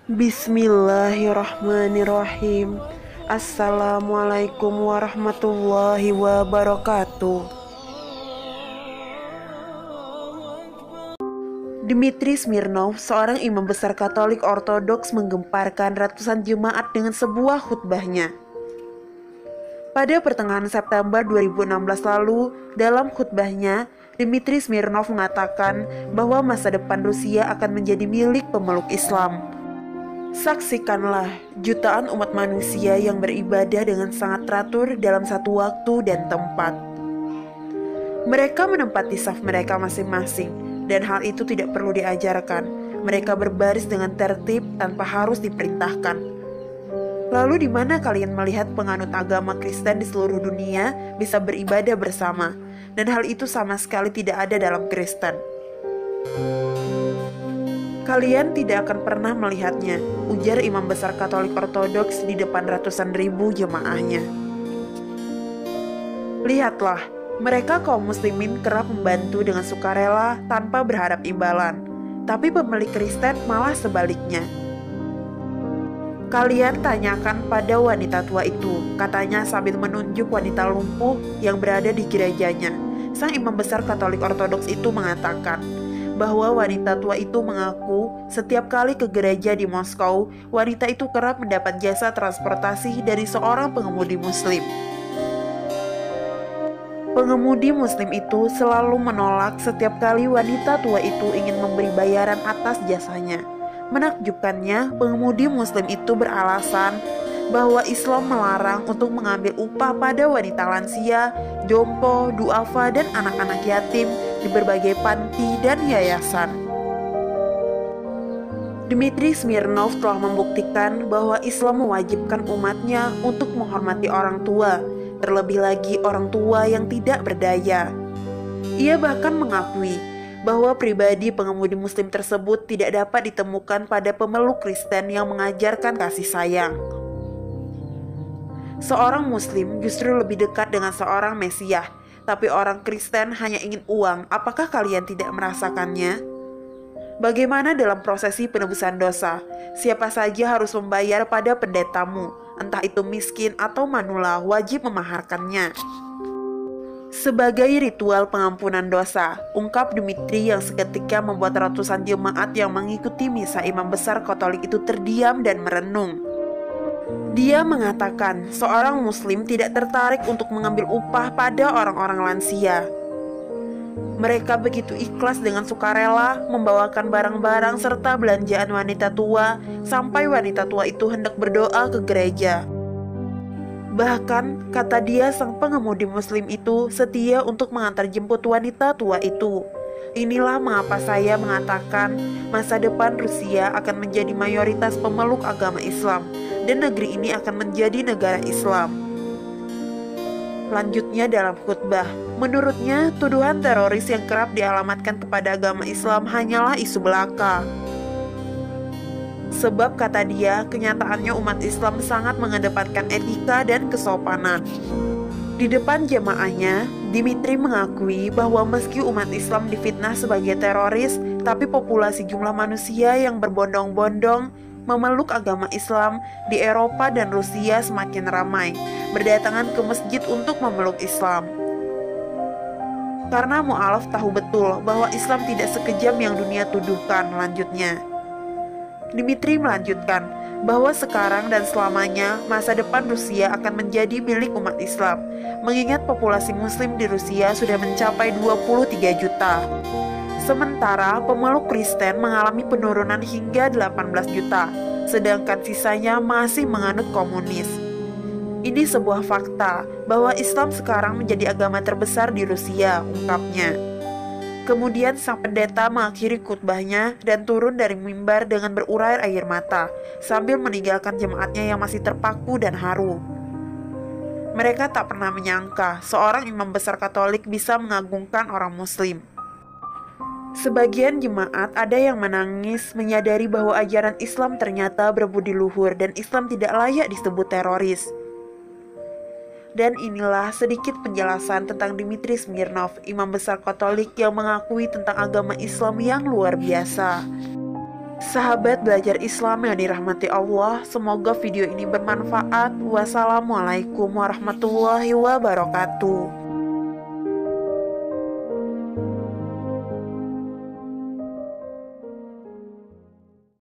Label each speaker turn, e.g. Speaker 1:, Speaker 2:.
Speaker 1: Bismillahirrahmanirrahim. Assalamualaikum warahmatullahi wabarakatuh. Dmitri Smirnov, seorang imam besar Katolik Ortodoks, menggemparkan ratusan jemaat dengan sebuah khutbahnya. Pada pertengahan September 2016 lalu, dalam khutbahnya, Dmitri Smirnov mengatakan bahwa masa depan Rusia akan menjadi milik pemeluk Islam. Saksikanlah jutaan umat manusia yang beribadah dengan sangat teratur dalam satu waktu dan tempat. Mereka menempati saf mereka masing-masing, dan hal itu tidak perlu diajarkan. Mereka berbaris dengan tertib tanpa harus diperintahkan. Lalu di mana kalian melihat penganut agama Kristen di seluruh dunia bisa beribadah bersama? Dan hal itu sama sekali tidak ada dalam Kristen. Kalian tidak akan pernah melihatnya, ujar imam besar Katolik Ortodoks di depan ratusan ribu jemaahnya. Lihatlah, mereka kaum muslimin kerap membantu dengan sukarela tanpa berharap imbalan, tapi pemilik Kristen malah sebaliknya. Kalian tanyakan pada wanita tua itu, katanya sambil menunjuk wanita lumpuh yang berada di gerejanya. Sang imam besar Katolik Ortodoks itu mengatakan bahwa wanita tua itu mengaku setiap kali ke gereja di Moskow, wanita itu kerap mendapat jasa transportasi dari seorang pengemudi muslim. Pengemudi muslim itu selalu menolak setiap kali wanita tua itu ingin memberi bayaran atas jasanya. Menakjubkannya, pengemudi muslim itu beralasan bahwa Islam melarang untuk mengambil upah pada wanita lansia, jompo, duafa, dan anak-anak yatim di berbagai panti dan yayasan. Dmitri Smirnov telah membuktikan bahwa Islam mewajibkan umatnya untuk menghormati orang tua, terlebih lagi orang tua yang tidak berdaya. Ia bahkan mengakui bahwa pribadi pengemudi muslim tersebut tidak dapat ditemukan pada pemeluk Kristen yang mengajarkan kasih sayang. Seorang muslim justru lebih dekat dengan seorang Mesias, tapi orang Kristen hanya ingin uang. Apakah kalian tidak merasakannya? Bagaimana dalam prosesi penebusan dosa? Siapa saja harus membayar pada pendetamu, entah itu miskin atau manula, wajib memaharkannya. Sebagai ritual pengampunan dosa, ungkap Dmitri yang seketika membuat ratusan jemaat yang mengikuti misa imam besar Katolik itu terdiam dan merenung. Dia mengatakan seorang muslim tidak tertarik untuk mengambil upah pada orang-orang lansia. Mereka begitu ikhlas dengan sukarela membawakan barang-barang serta belanjaan wanita tua sampai wanita tua itu hendak berdoa ke gereja. Bahkan, kata dia, sang pengemudi muslim itu setia untuk mengantar jemput wanita tua itu. Inilah mengapa saya mengatakan masa depan Rusia akan menjadi mayoritas pemeluk agama Islam, dan negeri ini akan menjadi negara Islam. Lanjutnya dalam khutbah, menurutnya tuduhan teroris yang kerap dialamatkan kepada agama Islam hanyalah isu belaka. Sebab kata dia, kenyataannya umat Islam sangat mengedepankan etika dan kesopanan. Di depan jemaahnya, Dmitri mengakui bahwa meski umat Islam difitnah sebagai teroris, tapi populasi jumlah manusia yang berbondong-bondong memeluk agama Islam di Eropa dan Rusia semakin ramai, berdatangan ke masjid untuk memeluk Islam. Karena mu'alaf tahu betul bahwa Islam tidak sekejam yang dunia tuduhkan, lanjutnya. Dmitri melanjutkan bahwa sekarang dan selamanya masa depan Rusia akan menjadi milik umat Islam, mengingat populasi muslim di Rusia sudah mencapai 23 juta. Sementara pemeluk Kristen mengalami penurunan hingga 18 juta, sedangkan sisanya masih menganut komunis. Ini sebuah fakta bahwa Islam sekarang menjadi agama terbesar di Rusia, ungkapnya. Kemudian sang pendeta mengakhiri khutbahnya dan turun dari mimbar dengan berurai air mata, sambil meninggalkan jemaatnya yang masih terpaku dan haru. Mereka tak pernah menyangka seorang imam besar Katolik bisa mengagungkan orang muslim. Sebagian jemaat ada yang menangis menyadari bahwa ajaran Islam ternyata berbudi luhur dan Islam tidak layak disebut teroris. Dan inilah sedikit penjelasan tentang Dmitri Smirnov, imam besar Katolik yang mengakui tentang agama Islam yang luar biasa. Sahabat belajar Islam yang dirahmati Allah, semoga video ini bermanfaat. Wassalamualaikum warahmatullahi wabarakatuh.